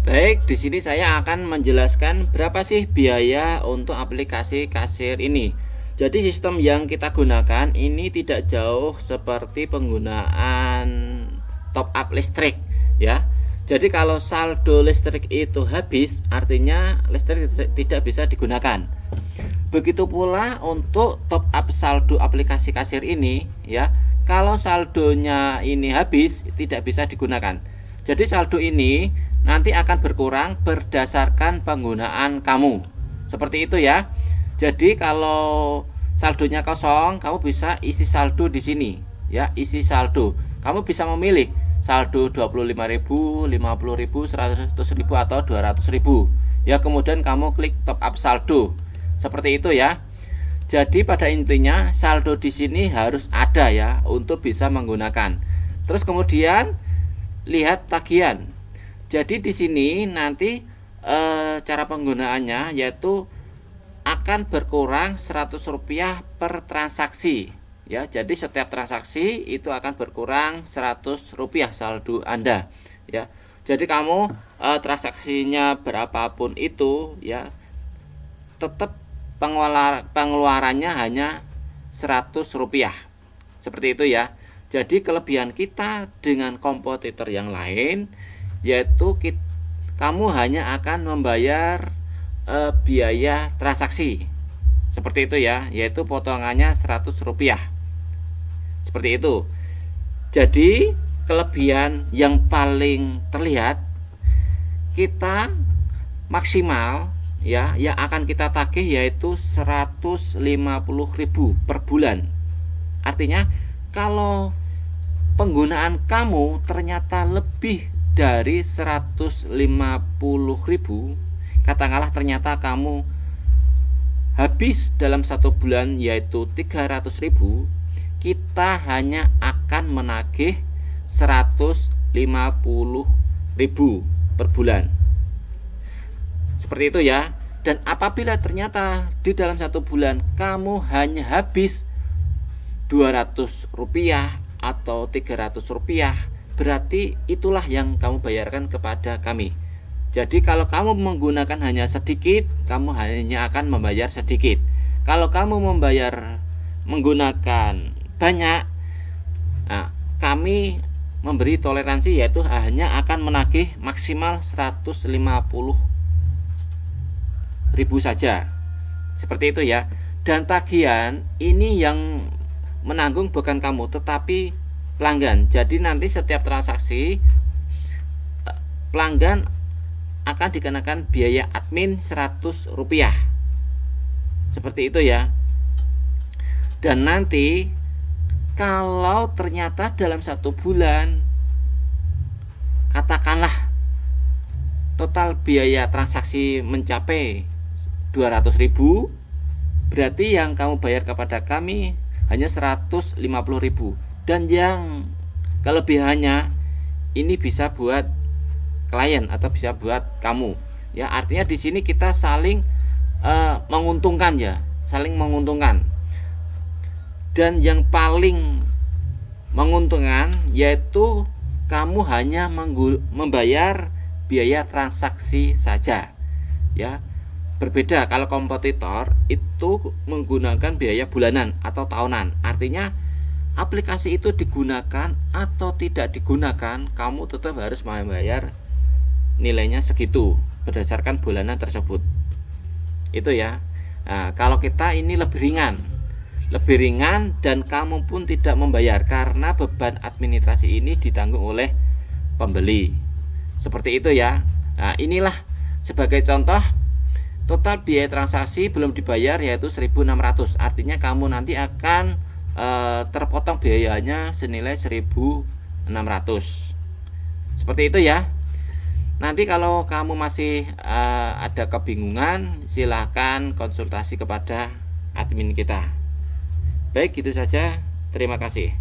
Baik, di sini saya akan menjelaskan berapa sih biaya untuk aplikasi kasir ini. Jadi sistem yang kita gunakan ini tidak jauh seperti penggunaan top up listrik ya. Jadi kalau saldo listrik itu habis, artinya listrik tidak bisa digunakan. Begitu pula untuk top up saldo aplikasi kasir ini ya. Kalau saldonya ini habis, tidak bisa digunakan. Jadi saldo ini nanti akan berkurang berdasarkan penggunaan kamu. Seperti itu ya. Jadi kalau saldonya kosong, kamu bisa isi saldo di sini ya, isi saldo. Kamu bisa memilih saldo 25.000, 50.000, 100.000 atau 200.000. Ya, kemudian kamu klik top up saldo. Seperti itu ya. Jadi pada intinya saldo di sini harus ada ya untuk bisa menggunakan. Terus kemudian lihat tagihan. Jadi di sini nanti cara penggunaannya yaitu akan berkurang Rp100 per transaksi ya. Jadi setiap transaksi itu akan berkurang Rp100 saldo Anda ya. Jadi kamu transaksinya berapapun itu ya, tetap pengeluarannya hanya Rp100. Seperti itu ya. Jadi kelebihan kita dengan kompetitor yang lain yaitu kamu hanya akan membayar biaya transaksi. Seperti itu ya, yaitu potongannya Rp100. Seperti itu. Jadi kelebihan yang paling terlihat, kita maksimal ya yang akan kita tagih yaitu 150.000 per bulan. Artinya kalau penggunaan kamu ternyata lebih dari 150.000, katakanlah ternyata kamu habis dalam 1 bulan yaitu 300.000, kita hanya akan menagih 150.000 per bulan. Seperti itu ya. Dan apabila ternyata di dalam 1 bulan kamu hanya habis Rp200 atau Rp300, berarti itulah yang kamu bayarkan kepada kami. Jadi kalau kamu menggunakan hanya sedikit, kamu hanya akan membayar sedikit. Kalau kamu menggunakan banyak, nah, kami memberi toleransi yaitu hanya akan menagih maksimal 150.000 saja. Seperti itu ya. Dan tagihan ini yang menanggung bukan kamu tetapi pelanggan. Jadi nanti setiap transaksi pelanggan akan dikenakan biaya admin Rp100. Seperti itu ya. Dan nanti kalau ternyata dalam 1 bulan katakanlah total biaya transaksi mencapai 200.000, berarti yang kamu bayar kepada kami hanya 150.000. Dan yang kelebihannya ini bisa buat klien atau bisa buat kamu ya. Artinya di sini kita saling menguntungkan ya, saling menguntungkan. Dan yang paling menguntungkan yaitu kamu hanya membayar biaya transaksi saja ya. Berbeda kalau kompetitor itu menggunakan biaya bulanan atau tahunan. Artinya aplikasi itu digunakan atau tidak digunakan, kamu tetap harus membayar nilainya segitu berdasarkan bulanan tersebut. Itu ya. Nah, kalau kita ini lebih ringan dan kamu pun tidak membayar karena beban administrasi ini ditanggung oleh pembeli. Seperti itu ya. Nah, inilah sebagai contoh total biaya transaksi belum dibayar yaitu 1.600. Artinya kamu nanti akan terpotong biayanya senilai 1.600. Seperti itu ya. Nanti kalau kamu masih ada kebingungan, silahkan konsultasi kepada admin kita. Baik, gitu saja. Terima kasih.